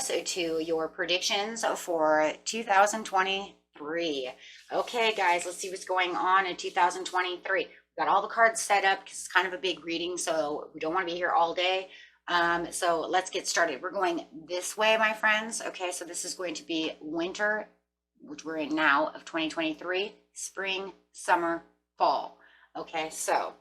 us to your predictions for 2023. Okay, guys, let's see what's going on in 2023. We've got all the cards set up because it's kind of a big reading, so we don't want to be here all day. So let's get started. We're going this way, my friends. Okay, so this is going to be winter, which we're in now, of 2023, spring, summer, fall. Okay, so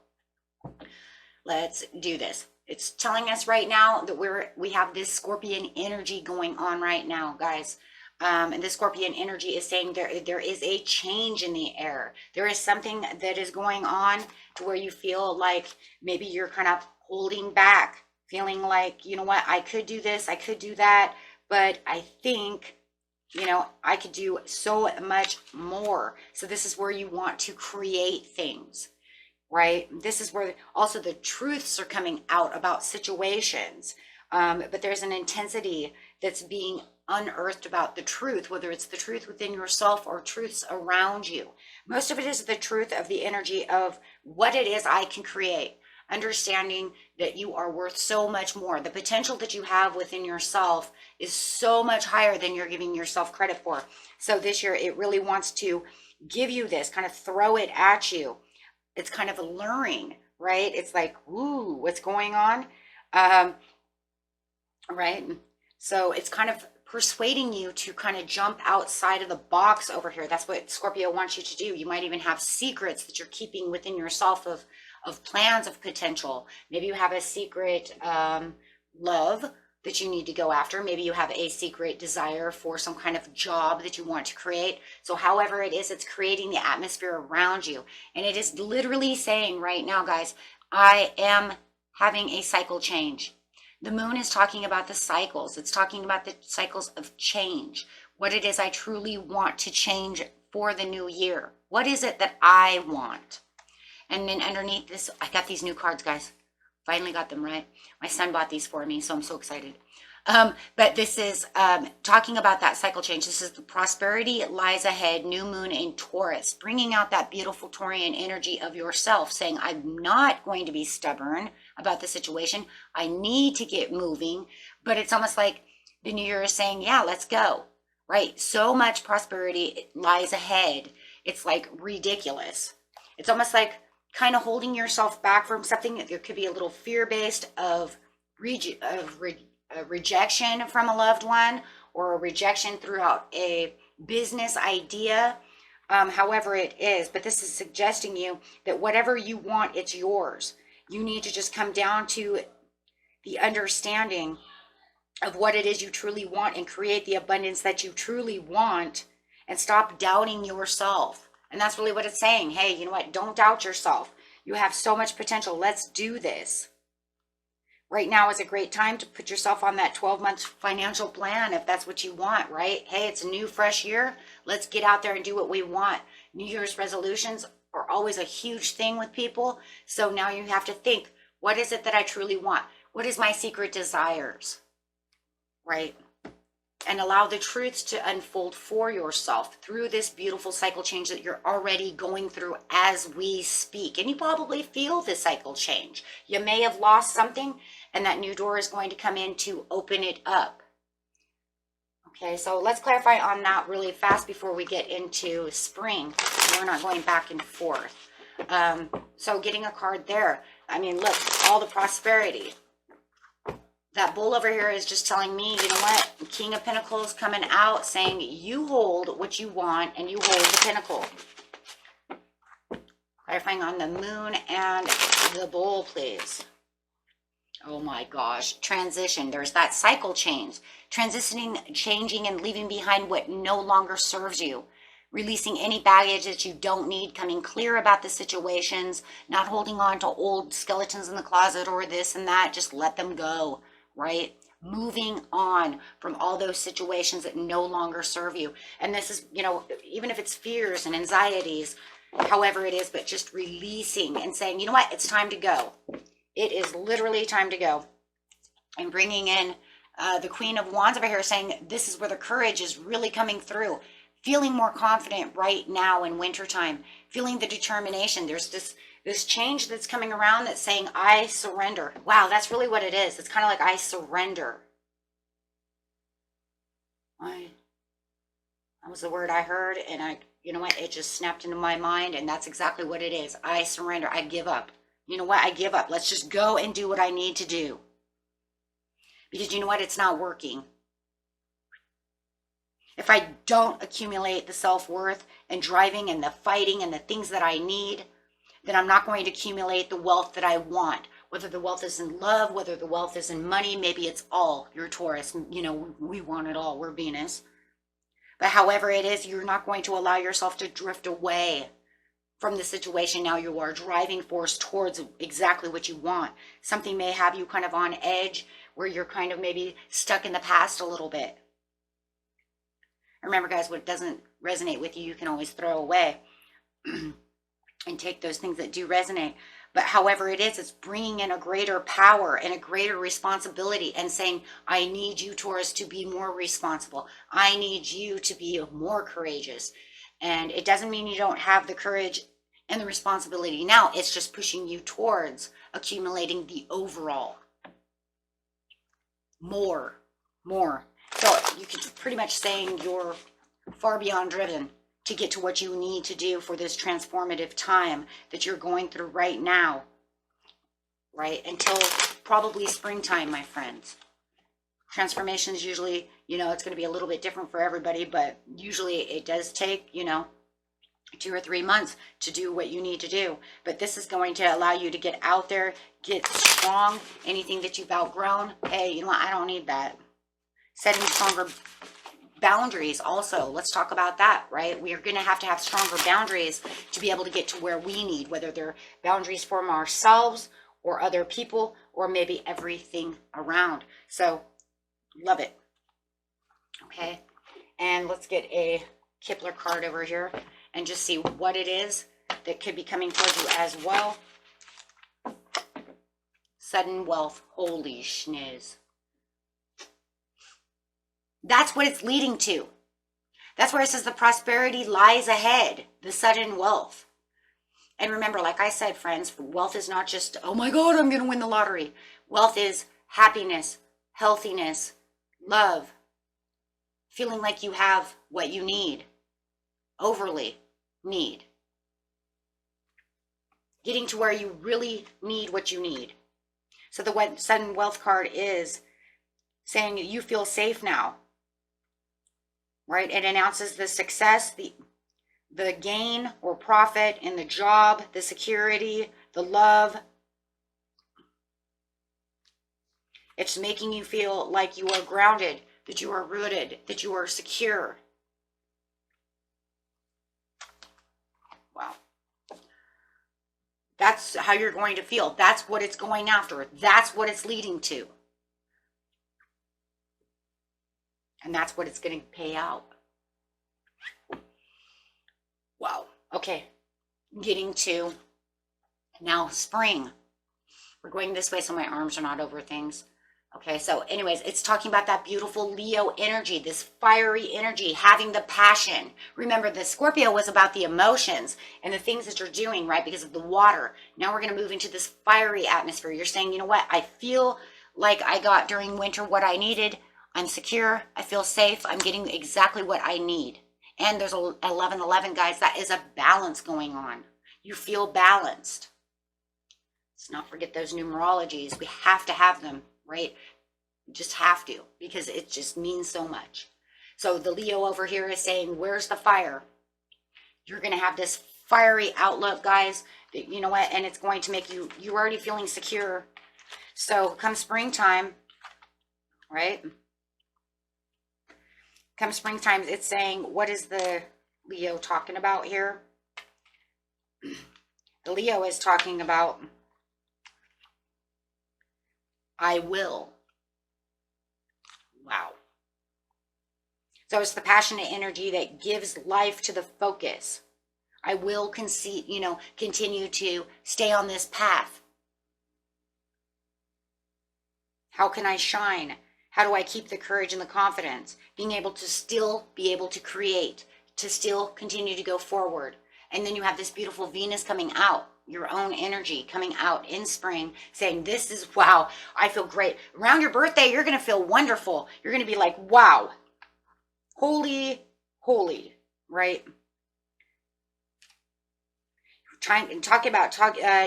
let's do this. It's telling us right now that we have this Scorpion energy going on right now, guys. And the Scorpion energy is saying there is a change in the air. There is something that is going on to where you feel like maybe you're kind of holding back, feeling like, you know what, I could do this, I could do that, but I think, you know, I could do so much more. So this is where you want to create things. Right? This is where also the truths are coming out about situations. But there's an intensity that's being unearthed about the truth, whether it's the truth within yourself or truths around you. Most of it is the truth of the energy of what it is I can create. Understanding that you are worth so much more. The potential that you have within yourself is so much higher than you're giving yourself credit for. So this year, it really wants to give you this, kind of throw it at you. It's kind of alluring, right? It's like, ooh, what's going on? Right? So it's kind of persuading you to kind of jump outside of the box over here. That's what Scorpio wants you to do. You might even have secrets that you're keeping within yourself of plans of potential. Maybe you have a secret love that you need to go after. Maybe you have a secret desire for some kind of job that you want to create. So however it is, it's creating the atmosphere around you. And it is literally saying right now, guys, I am having a cycle change. The moon is talking about the cycles. It's talking about the cycles of change. What it is I truly want to change for the new year. What is it that I want? And then underneath this, I got these new cards, guys. Finally got them, right? My son bought these for me, so I'm so excited. But this is talking about that cycle change. This is the prosperity lies ahead, new moon in Taurus, bringing out that beautiful Taurian energy of yourself, saying, I'm not going to be stubborn about the situation. I need to get moving. But it's almost like the new year is saying, yeah, let's go, right? So much prosperity lies ahead. It's like ridiculous. It's almost like kind of holding yourself back from something. There could be a little fear-based of rejection from a loved one, or a rejection throughout a business idea, however it is. But this is suggesting you that whatever you want, it's yours. You need to just come down to the understanding of what it is you truly want and create the abundance that you truly want, and stop doubting yourself. And that's really what it's saying. Hey, you know what? Don't doubt yourself. You have so much potential. Let's do this. Right now is a great time to put yourself on that 12-month financial plan if that's what you want, right? Hey, it's a new, fresh year. Let's get out there and do what we want. New Year's resolutions are always a huge thing with people. So now you have to think, what is it that I truly want? What is my secret desires, right? And allow the truths to unfold for yourself through this beautiful cycle change that you're already going through as we speak. And you probably feel this cycle change. You may have lost something, and that new door is going to come in to open it up. Okay, so let's clarify on that really fast before we get into spring. We're not going back and forth. So getting a card there. I mean, look, all the prosperity. That bull over here is just telling me, you know what? King of Pentacles coming out saying you hold what you want and you hold the pinnacle. Clarifying on the moon and the bull, please. Oh my gosh. Transition. There's that cycle change. Transitioning, changing, and leaving behind what no longer serves you. Releasing any baggage that you don't need, coming clear about the situations, not holding on to old skeletons in the closet or this and that. Just let them go. Right? Moving on from all those situations that no longer serve you. And this is, you know, even if it's fears and anxieties, however it is, but just releasing and saying, you know what, it's time to go. It is literally time to go. And bringing in the Queen of Wands over here saying, this is where the courage is really coming through. Feeling more confident right now in wintertime. Feeling the determination. There's this change that's coming around that's saying, I surrender. Wow, that's really what it is. It's kind of like I surrender. That was the word I heard, and you know what? It just snapped into my mind, and that's exactly what it is. I surrender. I give up. You know what? I give up. Let's just go and do what I need to do. Because you know what? It's not working. If I don't accumulate the self-worth and driving and the fighting and the things that I need, then I'm not going to accumulate the wealth that I want. Whether the wealth is in love, whether the wealth is in money, maybe it's all. You're Taurus. You know, we want it all. We're Venus. But however it is, you're not going to allow yourself to drift away from the situation. Now you are driving force towards exactly what you want. Something may have you kind of on edge where you're kind of maybe stuck in the past a little bit. Remember, guys, what doesn't resonate with you, you can always throw away and take those things that do resonate. But however it is, it's bringing in a greater power and a greater responsibility and saying, I need you, Taurus, to be more responsible. I need you to be more courageous. And it doesn't mean you don't have the courage and the responsibility now. It's just pushing you towards accumulating the overall. More. So you could pretty much saying you're far beyond driven to get to what you need to do for this transformative time that you're going through right now, right? Until probably springtime, my friends. Transformations usually, you know, it's going to be a little bit different for everybody, but usually it does take, you know, 2 or 3 months to do what you need to do. But this is going to allow you to get out there, get strong. Anything that you've outgrown, hey, you know what? I don't need that. Setting stronger boundaries also. Let's talk about that, right? We are going to have stronger boundaries to be able to get to where we need, whether they're boundaries from ourselves or other people or maybe everything around. So love it. Okay. And let's get a Kepler card over here and just see what it is that could be coming towards you as well. Sudden wealth. Holy schniz. That's what it's leading to. That's where it says the prosperity lies ahead, the sudden wealth. And remember, like I said, friends, wealth is not just, oh my God, I'm going to win the lottery. Wealth is happiness, healthiness, love, feeling like you have what you need, overly need. Getting to where you really need what you need. So the sudden wealth card is saying you feel safe now. Right? It announces the success, the gain or profit in the job, the security, the love. It's making you feel like you are grounded, that you are rooted, that you are secure. Wow. That's how you're going to feel. That's what it's going after. That's what it's leading to. And that's what it's going to pay out. Wow. Okay. Getting to now spring. We're going this way so my arms are not over things. Okay. So anyways, it's talking about that beautiful Leo energy, this fiery energy, having the passion. Remember, the Scorpio was about the emotions and the things that you're doing, right? Because of the water. Now we're going to move into this fiery atmosphere. You're saying, you know what? I feel like I got during winter what I needed. I'm secure. I feel safe. I'm getting exactly what I need. And there's 1111, guys. That is a balance going on. You feel balanced. Let's not forget those numerologies. We have to have them, right? You just have to, because it just means so much. So the Leo over here is saying, where's the fire? You're going to have this fiery outlook, guys. That, you know what? And it's going to make you're already feeling secure. So come springtime, right? Come springtime, it's saying, what is the Leo talking about here? The Leo is talking about, I will. Wow. So it's the passionate energy that gives life to the focus. I will continue to stay on this path. How can I shine? How do I keep the courage and the confidence? Being able to still be able to create, to still continue to go forward. And then you have this beautiful Venus coming out, your own energy coming out in spring, saying, this is, wow, I feel great. Around your birthday, you're going to feel wonderful. You're going to be like, wow, holy holy, right? Talking about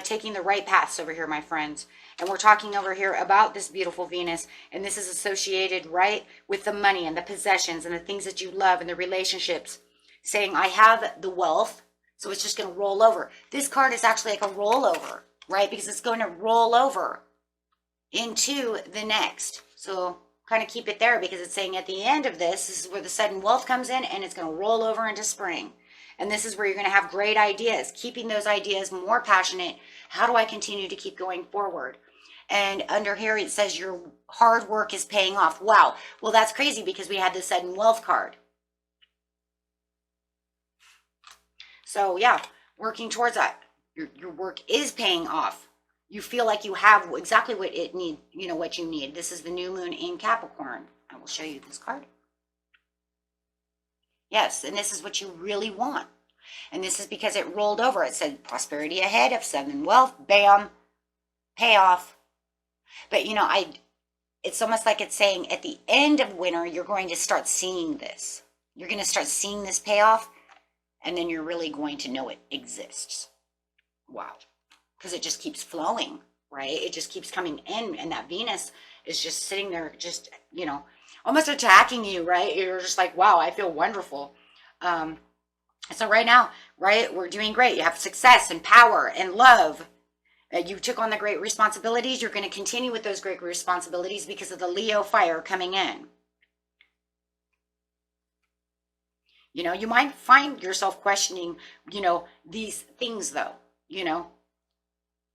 taking the right paths over here, my friends. And we're talking over here about this beautiful Venus, and this is associated, right, with the money and the possessions and the things that you love and the relationships, saying I have the wealth, so it's just going to roll over. This card is actually like a rollover, right, because it's going to roll over into the next. So kind of keep it there, because it's saying at the end of this is where the sudden wealth comes in, and it's going to roll over into spring. And this is where you're going to have great ideas, keeping those ideas more passionate. How do I continue to keep going forward? And under here, it says your hard work is paying off. Wow. Well, that's crazy, because we had the sudden wealth card. So yeah, working towards that. Your work is paying off. You feel like you have exactly what it need, what you need. This is the new moon in Capricorn. I will show you this card. Yes, and this is what you really want. And this is because it rolled over. It said prosperity ahead of sudden wealth, bam, payoff. But it's almost like it's saying at the end of winter, you're going to start seeing this. You're going to start seeing this payoff, and then you're really going to know it exists. Wow. Because it just keeps flowing, right? It just keeps coming in, and that Venus is just sitting there, just, almost attacking you, right? You're just like, wow, I feel wonderful. So right now, right, we're doing great. You have success and power and love. You took on the great responsibilities. You're going to continue with those great responsibilities because of the Leo fire coming in. You might find yourself questioning, these things though,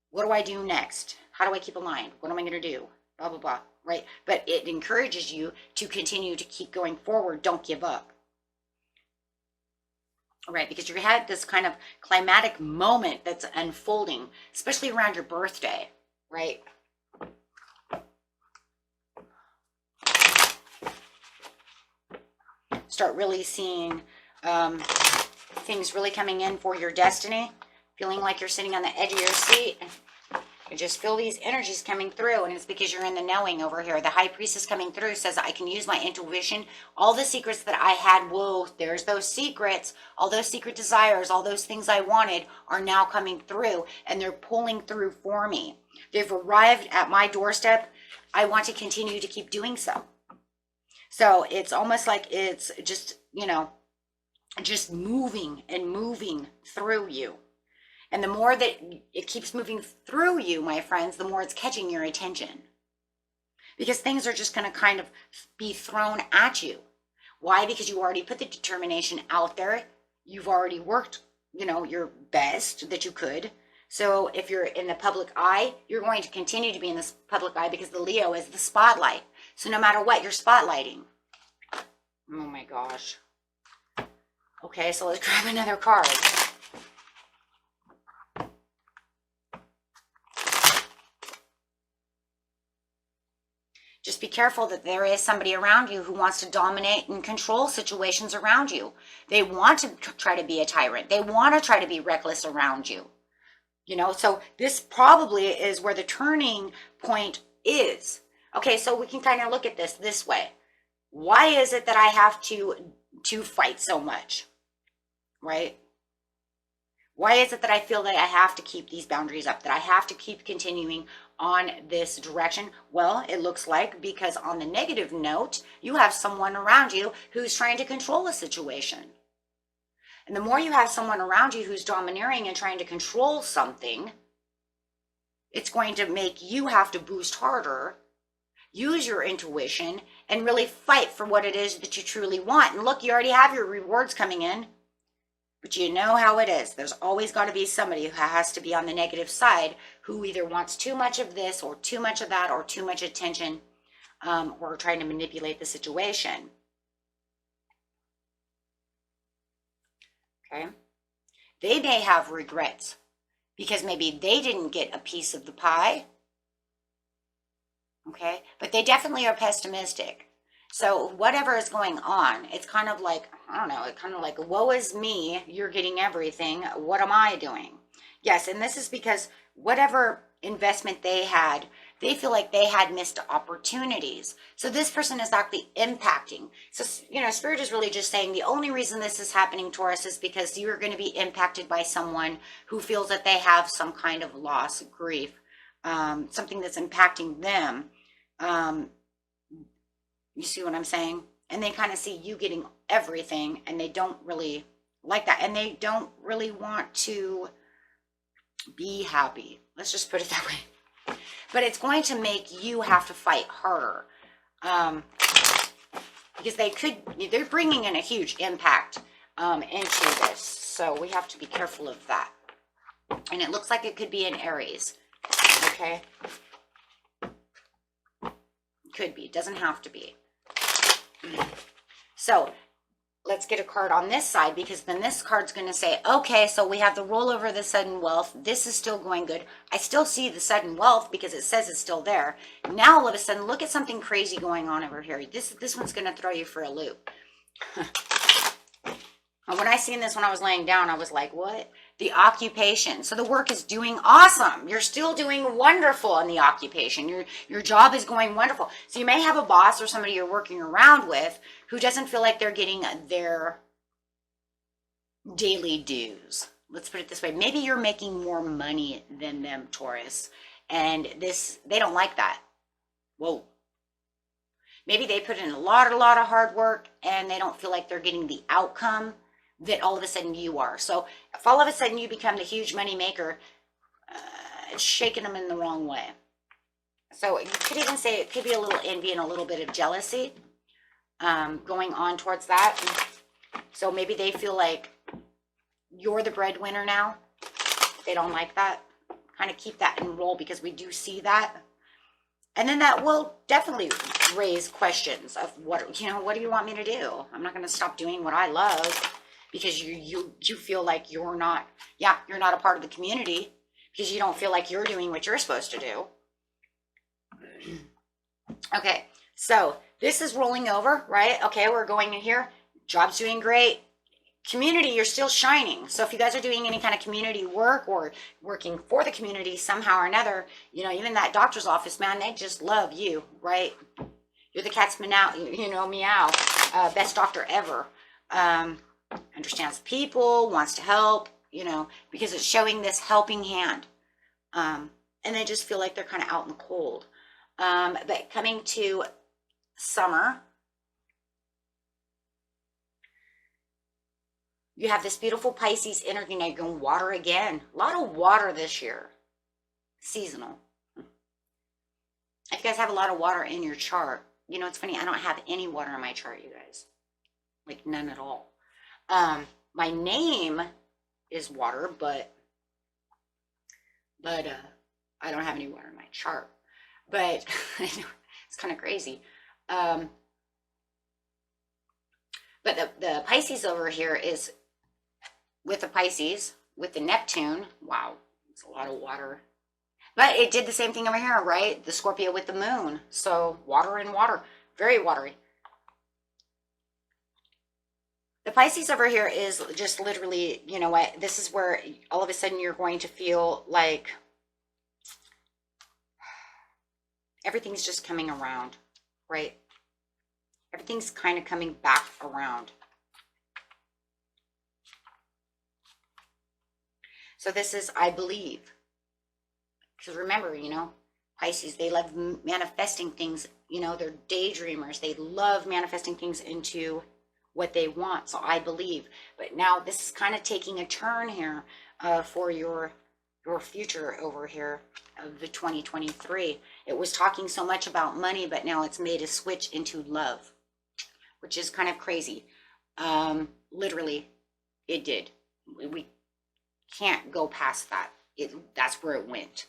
what do I do next? How do I keep aligned? What am I going to do? Blah, blah, blah, right? But it encourages you to continue to keep going forward. Don't give up. Right, because you had this kind of climatic moment that's unfolding, especially around your birthday, right? Start really seeing things really coming in for your destiny, feeling like you're sitting on the edge of your seat. You just feel these energies coming through, and it's because you're in the knowing over here. The high priestess coming through says, I can use my intuition. All the secrets that I had, whoa, there's those secrets. All those secret desires, all those things I wanted are now coming through, and they're pulling through for me. They've arrived at my doorstep. I want to continue to keep doing so. So it's almost like it's just, just moving and moving through you. And the more that it keeps moving through you, my friends, the more it's catching your attention. Because things are just going to kind of be thrown at you. Why? Because you already put the determination out there. You've already worked, your best that you could. So if you're in the public eye, you're going to continue to be in this public eye because the Leo is the spotlight. So no matter what, you're spotlighting. Oh my gosh. Okay, so let's grab another card. Just be careful that there is somebody around you who wants to dominate and control situations around you. They want to try to be a tyrant. They want to try to be reckless around you. So this probably is where the turning point is. Okay, so we can kind of look at this way. Why is it that I have to fight so much? Right? Why is it that I feel that I have to keep these boundaries up, that I have to keep continuing on this direction? Well, it looks like because on the negative note, you have someone around you who's trying to control a situation. And the more you have someone around you who's domineering and trying to control something, it's going to make you have to boost harder, use your intuition, and really fight for what it is that you truly want. And look, you already have your rewards coming in. But you know how it is. There's always got to be somebody who has to be on the negative side who either wants too much of this or too much of that or too much attention or trying to manipulate the situation. Okay? They may have regrets because maybe they didn't get a piece of the pie. Okay? But they definitely are pessimistic. So whatever is going on, it's kind of like, I don't know, it's kind of like, woe is me, you're getting everything. What am I doing? Yes, and this is because whatever investment they had, they feel like they had missed opportunities. So this person is actually impacting. So, you know, Spirit is really just saying the only reason this is happening, Taurus, is because you're going to be impacted by someone who feels that they have some kind of loss, grief, something that's impacting them. You see what I'm saying? And they kind of see you getting everything, and they don't really like that. And they don't really want to be happy. Let's just put it that way. But it's going to make you have to fight harder. Because they're bringing in a huge impact into this. So we have to be careful of that. And it looks like it could be an Aries. Okay? Could be. It doesn't have to be. So let's get a card on this side, because then this card's going to say, okay, so we have the rollover of the sudden wealth. This is still going good. I still see the sudden wealth because it says it's still there. Now all of a sudden, look at something crazy going on over here. This one's going to throw you for a loop. And when I seen this when I was laying down, I was like, what? The occupation. So the work is doing awesome. You're still doing wonderful in the occupation. Your job is going wonderful. So you may have a boss or somebody you're working around with who doesn't feel like they're getting their daily dues. Let's put it this way. Maybe you're making more money than them, Taurus. And they don't like that. Whoa. Maybe they put in a lot of hard work and they don't feel like they're getting the outcome that all of a sudden you are. So if all of a sudden you become the huge money maker, it's shaking them in the wrong way. So you could even say it could be a little envy and a little bit of jealousy going on towards that. So maybe they feel like you're the breadwinner now. They don't like that. Kind of keep that in roll, because we do see that. And then that will definitely raise questions of what do you want me to do? I'm not going to stop doing what I love because you feel like you're not a part of the community, because you don't feel like you're doing what you're supposed to do. Okay, so this is rolling over, right? Okay, we're going in here. Job's doing great. Community, you're still shining. So if you guys are doing any kind of community work or working for the community somehow or another, even that doctor's office, man, they just love you, right? You're the cat's meow, meow, best doctor ever. Understands people, wants to help, because it's showing this helping hand. And they just feel like they're kind of out in the cold. But coming to summer, you have this beautiful Pisces energy. Now you're going water again. A lot of water this year. Seasonal. If you guys have a lot of water in your chart, it's funny, I don't have any water in my chart, you guys. Like none at all. My name is water, but I don't have any water in my chart. But it's kind of crazy. But the Pisces over here is with the Pisces, with the Neptune. Wow, it's a lot of water. But it did the same thing over here, right? The Scorpio with the moon. So water and water, very watery. The Pisces over here is just literally, this is where all of a sudden you're going to feel like everything's just coming around, right? Everything's kind of coming back around. So this is, I believe. Because remember, Pisces, they love manifesting things. They're daydreamers. They love manifesting things into what they want. So I believe. But now this is kind of taking a turn here for your future over here of the 2023. It was talking so much about money, but now it's made a switch into love, which is kind of crazy. Literally, it did. We can't go past that. That's where it went.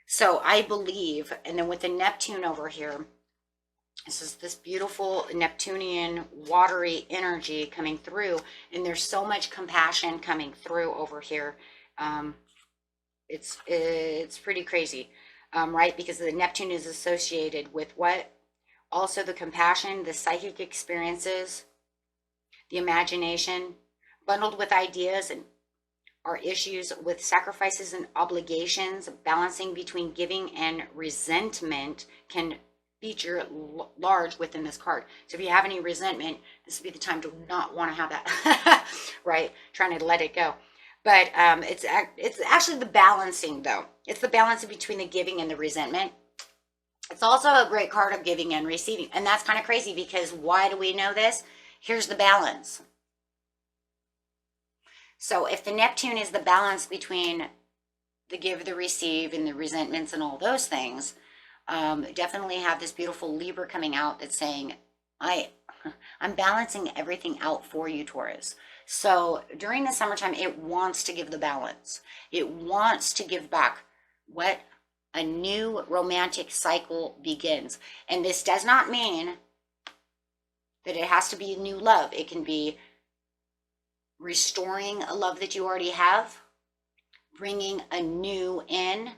So I believe, and then with the Neptune over here, this is this beautiful Neptunian watery energy coming through, and there's so much compassion coming through over here. It's pretty crazy, right? Because the Neptune is associated with what? Also the compassion, the psychic experiences, the imagination, bundled with ideas and are issues with sacrifices and obligations. Balancing between giving and resentment can feature large within this card. So if you have any resentment, this would be the time to not want to have that, right? Trying to let it go. But it's actually the balancing, though. It's the balancing between the giving and the resentment. It's also a great card of giving and receiving. And that's kind of crazy, because why do we know this? Here's the balance. So if the Neptune is the balance between the give, the receive, and the resentments and all those things, definitely have this beautiful Libra coming out that's saying, I'm balancing everything out for you, Taurus. So during the summertime, it wants to give the balance. It wants to give back what a new romantic cycle begins. And this does not mean that it has to be new love. It can be restoring a love that you already have, bringing a new in,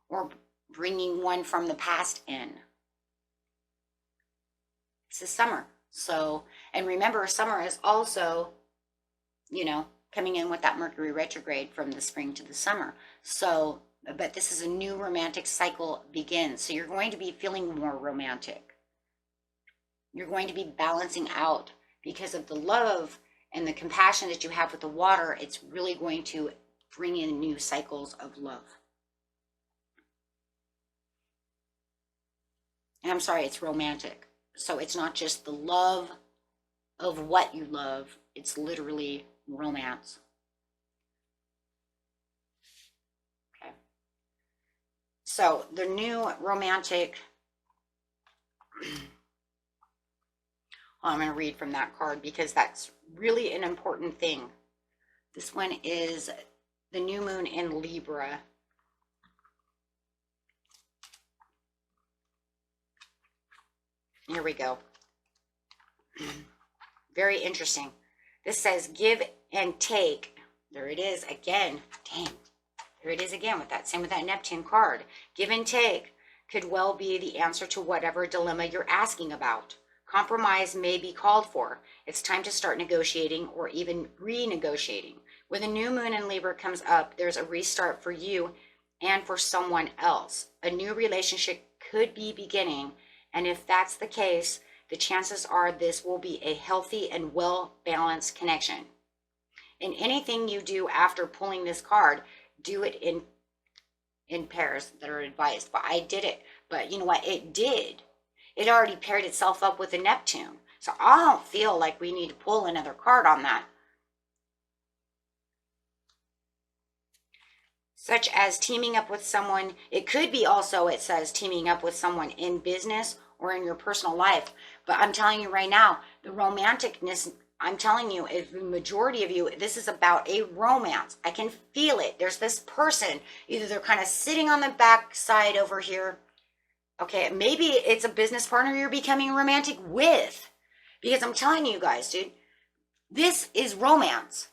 or bringing one from the past in. It's the summer. So, and remember, summer is also, you know, coming in with that Mercury retrograde from the spring to the summer. So, but this is a new romantic cycle begins. So you're going to be feeling more romantic. You're going to be balancing out because of the love and the compassion that you have with the water. It's really going to bring in new cycles of love. And I'm sorry, it's romantic. So it's not just the love of what you love. It's literally romance. Okay. So the new romantic, I'm going to read from that card because that's really an important thing. This one is the new moon in Libra. Here we go. Very interesting. This says give and take. There it is again. Dang. There it is again with that. Same with that Neptune card. Give and take could well be the answer to whatever dilemma you're asking about. Compromise may be called for. It's time to start negotiating or even renegotiating. When the new moon in Libra comes up, there's a restart for you and for someone else. A new relationship could be beginning. And if that's the case, the chances are this will be a healthy and well-balanced connection. In anything you do after pulling this card, do it in pairs that are advised. But I did it. But you know what? It did. It already paired itself up with a Neptune. So I don't feel like we need to pull another card on that. Such as teaming up with someone. It could be also, it says, teaming up with someone in business or in your personal life. But I'm telling you right now, the romanticness, I'm telling you, if the majority of you, this is about a romance. I can feel it. There's this person, either they're kind of sitting on the back side over here. Okay, maybe it's a business partner you're becoming romantic with. Because I'm telling you guys, dude, this is romance.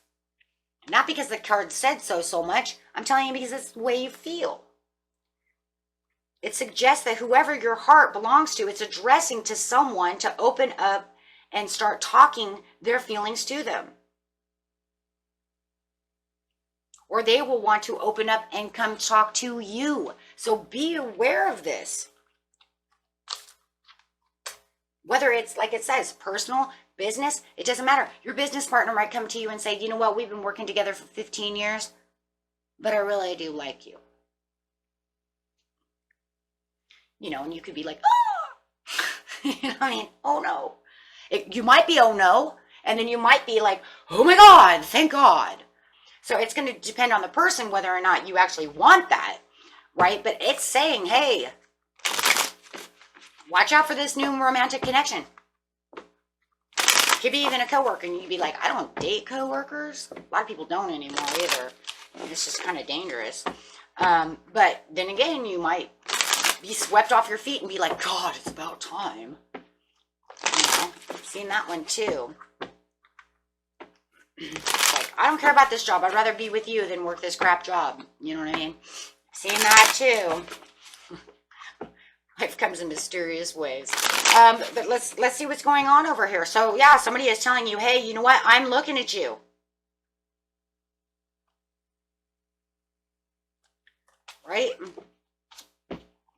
Not because the card said so much. I'm telling you because it's the way you feel. It suggests that whoever your heart belongs to, it's addressing to someone to open up and start talking their feelings to them. Or they will want to open up and come talk to you. So be aware of this. Whether it's, like it says, personal, business, it doesn't matter. Your business partner might come to you and say, you know what, we've been working together for 15 years, but I really do like you. You know, and you could be like, oh, you know what I mean? Oh no. You might be, oh no, and then you might be like, oh my God, thank God. So it's going to depend on the person whether or not you actually want that, right? But it's saying, hey, watch out for this new romantic connection. Could be even a coworker, and you'd be like, I don't date coworkers. A lot of people don't anymore either. It's just kind of dangerous. But then again, you might be swept off your feet and be like, God, it's about time. You know, I've seen that one too. Like, I don't care about this job. I'd rather be with you than work this crap job. You know what I mean? Seen that too. Life comes in mysterious ways. But let's see what's going on over here. So yeah, somebody is telling you, hey, you know what? I'm looking at you. right?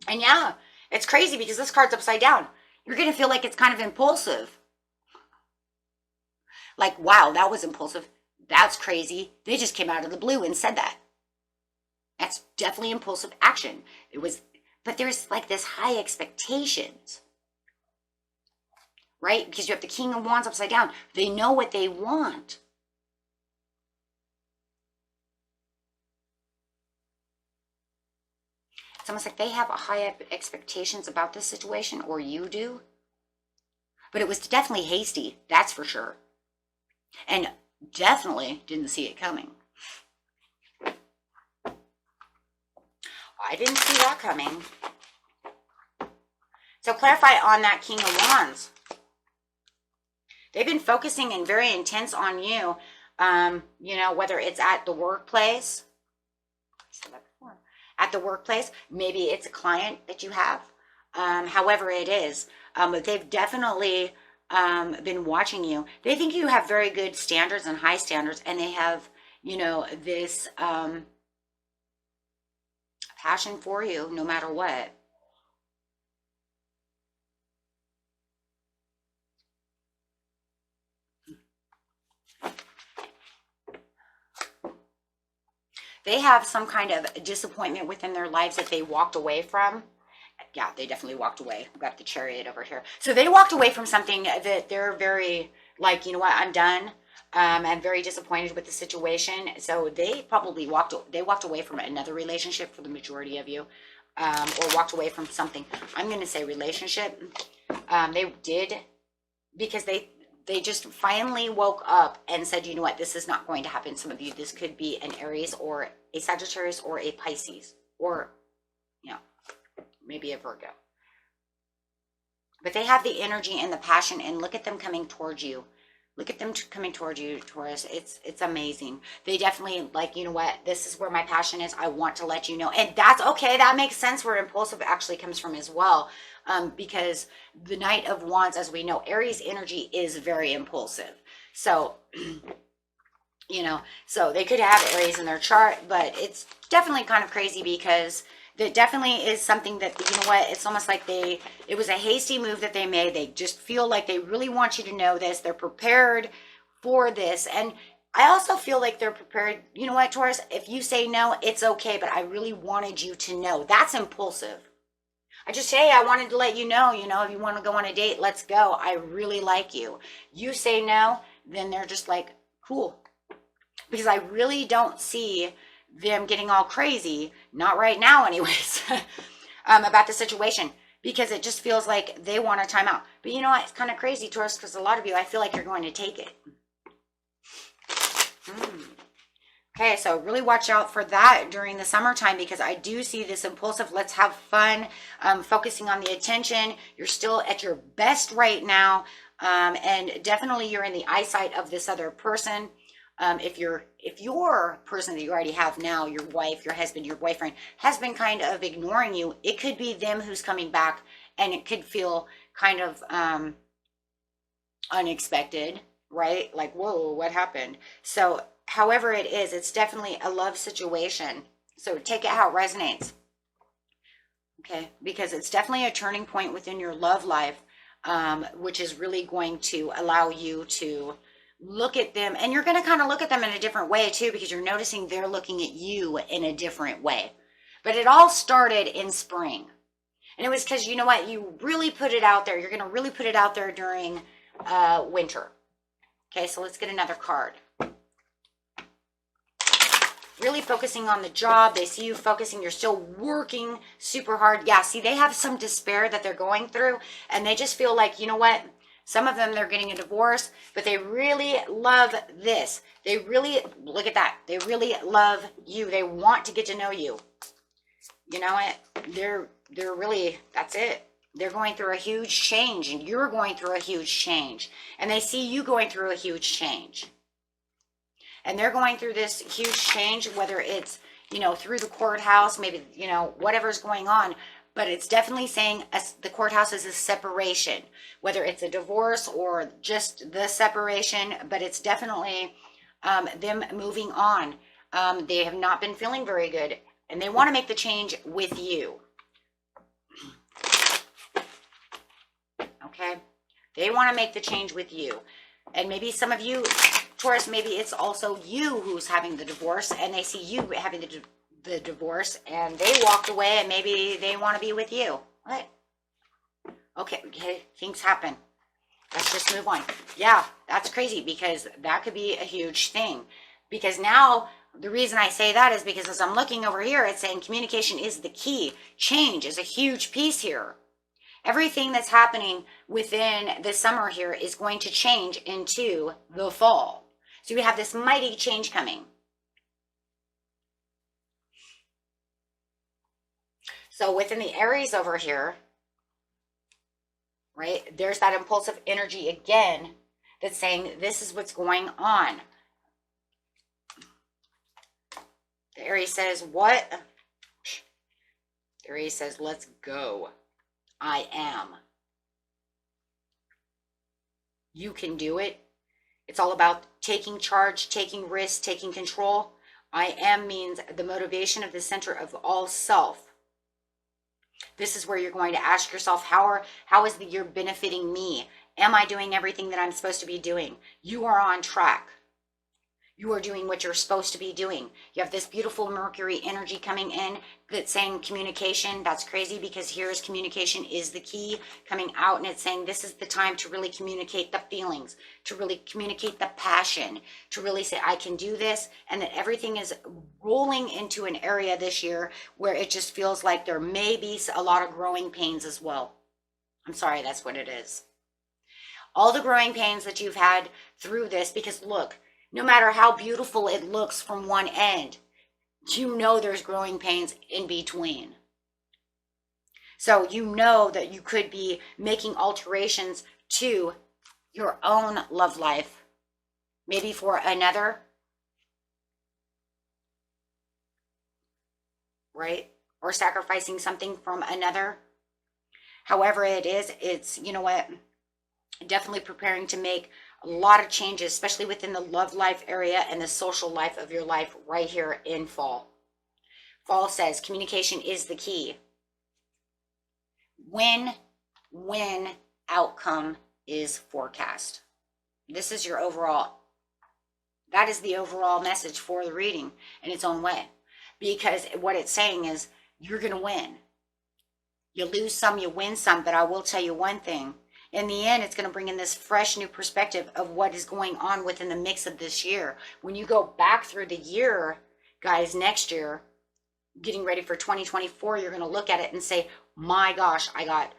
And yeah, it's crazy because this card's upside down. You're going to feel like it's kind of impulsive. Like, wow, that was impulsive. That's crazy. They just came out of the blue and said that. That's definitely impulsive action. It was, but there's like this high expectations, right? Because you have the King of Wands upside down. They know what they want. It's almost like they have high expectations about this situation, or you do. But it was definitely hasty, that's for sure. And definitely didn't see it coming. I didn't see that coming. So clarify on that King of Wands. They've been focusing and very intense on you, you know, whether it's at the workplace. At the workplace, maybe it's a client that you have. However it is, but they've definitely been watching you. They think you have very good standards and high standards, and they have, you know, this passion for you no matter what. They have some kind of disappointment within their lives that they walked away from. Yeah, they definitely walked away. We've got the Chariot over here. So they walked away from something that they're very like, you know what, I'm done. I'm very disappointed with the situation. So they probably walked away from another relationship for the majority of you, or walked away from something. I'm going to say relationship. They did, because they just finally woke up and said, you know what, this is not going to happen. Some of you, this could be an Aries or a Sagittarius or a Pisces, or, you know, maybe a Virgo. But they have the energy and the passion, and look at them coming towards you. Look at them coming towards you, Taurus. It's amazing. They definitely like, you know what, this is where my passion is. I want to let you know. And that's okay. That makes sense where impulsive actually comes from as well. Because the Knight of Wands, as we know, Aries energy is very impulsive. So, you know, so they could have Aries in their chart, but it's definitely kind of crazy because that definitely is something that, you know what, it's almost like it was a hasty move that they made. They just feel like they really want you to know this. They're prepared for this. And I also feel like they're prepared. You know what, Taurus, if you say no, it's okay, but I really wanted you to know. That's impulsive. I just say, I wanted to let you know, if you want to go on a date, let's go. I really like you. You say no, then they're just like, cool. Because I really don't see them getting all crazy, not right now anyways, about the situation, because it just feels like they want a timeout. But you know what? It's kind of crazy, Taurus, because a lot of you, I feel like you're going to take it. Okay, so really watch out for that during the summertime, because I do see this impulsive, let's have fun, focusing on the attention. You're still at your best right now, and definitely you're in the eyesight of this other person. If your person that you already have now, your wife, your husband, your boyfriend, has been kind of ignoring you, it could be them who's coming back, and it could feel kind of unexpected, right? Like, whoa, what happened? So however it is, it's definitely a love situation. So take it how it resonates. Okay, because it's definitely a turning point within your love life, which is really going to allow you to look at them, and you're going to kind of look at them in a different way too, because you're noticing they're looking at you in a different way. But it all started in spring, and it was because, you know what, you really put it out there. You're going to really put it out there during winter. Okay, so let's get another card. Really focusing on the job. They see you focusing. You're still working super hard. Yeah, see, they have some despair that they're going through, and they just feel like, you know what, some of them, they're getting a divorce, but they really love this. They really, look at that. They really love you. They want to get to know you. You know what? They're really, that's it. They're going through a huge change, and you're going through a huge change. And they see you going through a huge change. And they're going through this huge change, whether it's, through the courthouse, maybe, whatever's going on. But it's definitely saying the courthouse is a separation, whether it's a divorce or just the separation, but it's definitely them moving on. They have not been feeling very good And they want to make the change with you. Okay? They want to make the change with you. And maybe some of you, Taurus, maybe it's also you who's having the divorce, and they see you having the divorce, and they walked away, and maybe they want to be with you. What? Okay, things happen. Let's just move on. Yeah, that's crazy, because that could be a huge thing. Because now, the reason I say that is because as I'm looking over here, it's saying communication is the key. Change is a huge piece here. Everything that's happening within the summer here is going to change into the fall. So we have this mighty change coming. So within the Aries over here, right, there's that impulsive energy again that's saying this is what's going on. The Aries says, what? The Aries says, let's go. I am. You can do it. It's all about taking charge, taking risks, taking control. I am means the motivation of the center of all self. This is where you're going to ask yourself, how is the year benefiting me? Am I doing everything that I'm supposed to be doing? You are on track. You are doing what you're supposed to be doing. You have this beautiful Mercury energy coming in that's saying communication. That's crazy, because here's communication is the key coming out, and it's saying this is the time to really communicate the feelings, to really communicate the passion, to really say I can do this, and that everything is rolling into an area this year where it just feels like there may be a lot of growing pains as well. I'm sorry, that's what it is. All the growing pains that you've had through this, because look, no matter how beautiful it looks from one end, you know there's growing pains in between. So you know that you could be making alterations to your own love life, maybe for another, right? Or sacrificing something from another. However it is, it's, you know what, definitely preparing to make a lot of changes, especially within the love life area and the social life of your life right here in fall. Fall says communication is the key. Win outcome is forecast. This is your overall, that is the overall message for the reading in its own way. Because what it's saying is you're going to win. You lose some, you win some, but I will tell you one thing. In the end, it's going to bring in this fresh new perspective of what is going on within the mix of this year. When you go back through the year, guys, next year, getting ready for 2024, you're going to look at it and say, my gosh, I got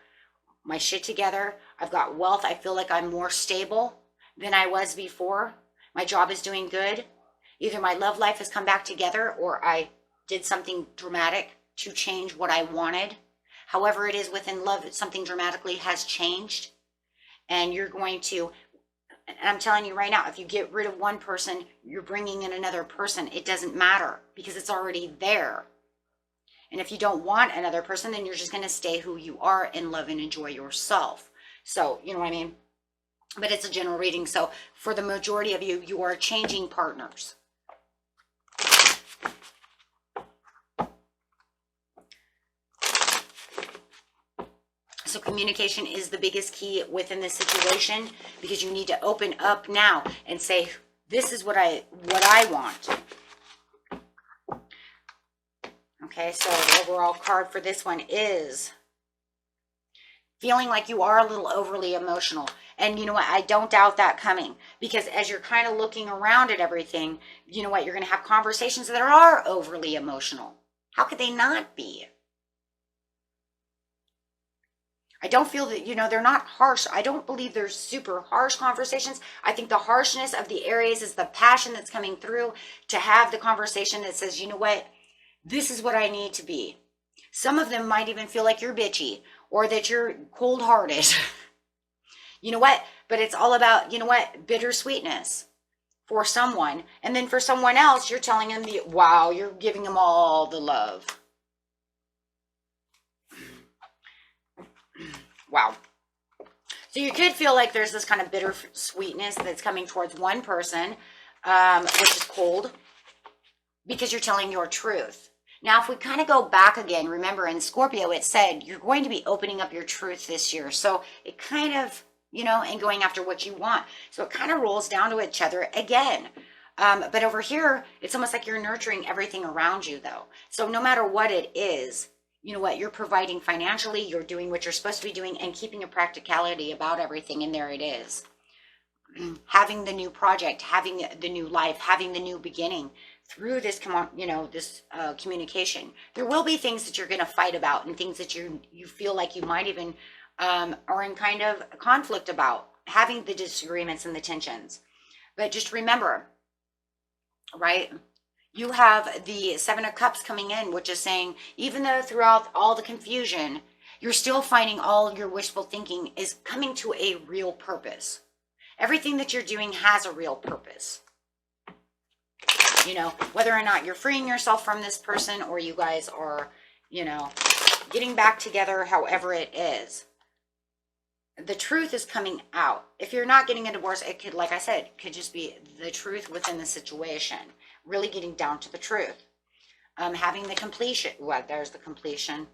my shit together. I've got wealth. I feel like I'm more stable than I was before. My job is doing good. Either my love life has come back together, or I did something dramatic to change what I wanted. However it is within love, something dramatically has changed. And you're going to, and I'm telling you right now, if you get rid of one person, you're bringing in another person. It doesn't matter, because it's already there. And if you don't want another person, then you're just going to stay who you are and love and enjoy yourself. So, you know what I mean? But it's a general reading. So for the majority of you, you are changing partners. So communication is the biggest key within this situation, because you need to open up now and say, this is what I want. Okay, so the overall card for this one is feeling like you are a little overly emotional. And you know what? I don't doubt that coming, because as you're kind of looking around at everything, you know what? You're going to have conversations that are overly emotional. How could they not be? I don't feel that, you know, they're not harsh. I don't believe they're super harsh conversations. I think the harshness of the Aries is the passion that's coming through to have the conversation that says, you know what, this is what I need to be. Some of them might even feel like you're bitchy or that you're cold-hearted. You know what? But it's all about, you know what, bittersweetness for someone. And then for someone else, you're telling them, wow, you're giving them all the love. Wow. So you could feel like there's this kind of bitter sweetness that's coming towards one person, which is cold, because you're telling your truth. Now, if we kind of go back again, remember in Scorpio, it said you're going to be opening up your truth this year. So it kind of, and going after what you want. So it kind of rolls down to each other again. But over here, it's almost like you're nurturing everything around you, though. So no matter what it is, you know what, you're providing financially, you're doing what you're supposed to be doing, and keeping a practicality about everything. And there it is. Having the new project, having the new life, having the new beginning through this, this communication. There will be things that you're going to fight about, and things that you feel like you might even are in kind of conflict about, having the disagreements and the tensions. But just remember, right? You have the Seven of Cups coming in, which is saying, even though throughout all the confusion, you're still finding all your wishful thinking is coming to a real purpose. Everything that you're doing has a real purpose. Whether or not you're freeing yourself from this person, or you guys are, getting back together, however it is. The truth is coming out. If you're not getting a divorce, it could, like I said, could just be the truth within the situation. Really getting down to the truth. Having the completion. Well, there's the completion.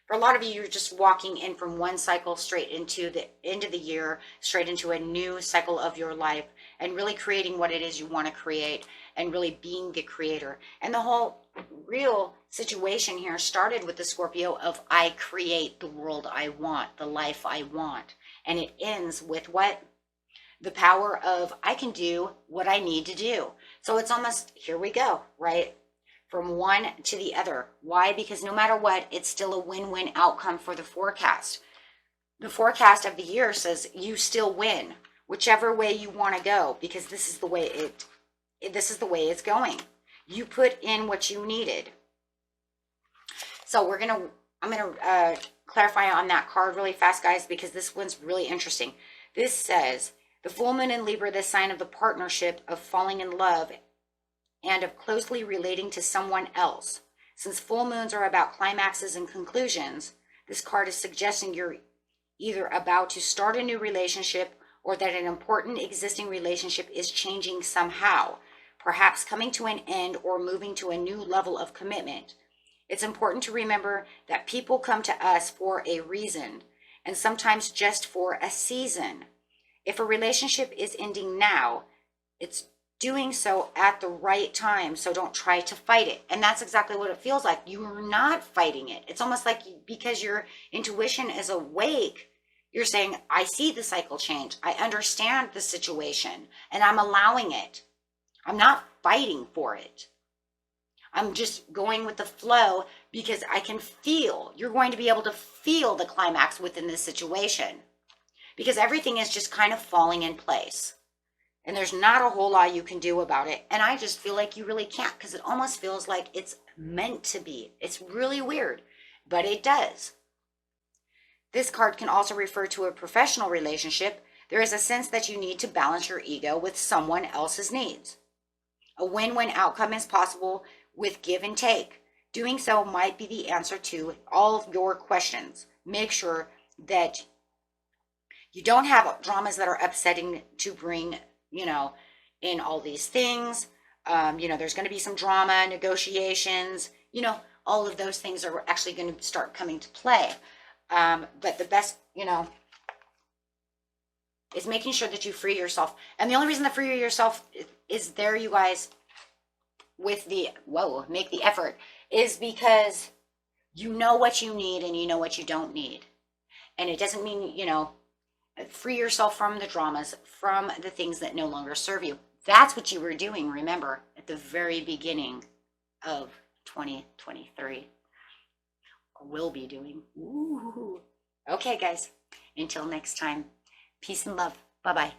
For a lot of you, you're just walking in from one cycle straight into the end of the year, straight into a new cycle of your life, and really creating what it is you want to create, and really being the creator. And the whole real situation here started with the Scorpio of I create the world I want, the life I want. And it ends with what? The power of I can do what I need to do. So it's almost, here we go, right? From one to the other. Why? Because no matter what, it's still a win-win outcome for the forecast. The forecast of the year says you still win, whichever way you want to go, because this is the way it's going. You put in what you needed. So I'm gonna clarify on that card really fast, guys, because this one's really interesting. This says the full moon in Libra, the sign of the partnership, of falling in love, and of closely relating to someone else. Since full moons are about climaxes and conclusions, this card is suggesting you're either about to start a new relationship, or that an important existing relationship is changing somehow, perhaps coming to an end or moving to a new level of commitment. It's important to remember that people come to us for a reason, and sometimes just for a season. If a relationship is ending now, it's doing so at the right time, so don't try to fight it. And that's exactly what it feels like. You're not fighting it. It's almost like because your intuition is awake, you're saying, I see the cycle change. I understand the situation, and I'm allowing it. I'm not fighting for it. I'm just going with the flow, because I can feel, you're going to be able to feel the climax within this situation, because everything is just kind of falling in place. And there's not a whole lot you can do about it. And I just feel like you really can't, because it almost feels like it's meant to be. It's really weird, but it does. This card can also refer to a professional relationship. There is a sense that you need to balance your ego with someone else's needs. A win-win outcome is possible with give and take. Doing so might be the answer to all of your questions. Make sure that you don't have dramas that are upsetting to bring in all these things. There's going to be some drama, negotiations, all of those things are actually going to start coming to play. But the best, is making sure that you free yourself. And the only reason to free yourself is there, you guys, with the, make the effort, is because you know what you need and you know what you don't need. And it doesn't mean, free yourself from the dramas, from the things that no longer serve you. That's what you were doing, remember, at the very beginning of 2023. Or will be doing. Ooh. Okay, guys. Until next time. Peace and love. Bye-bye.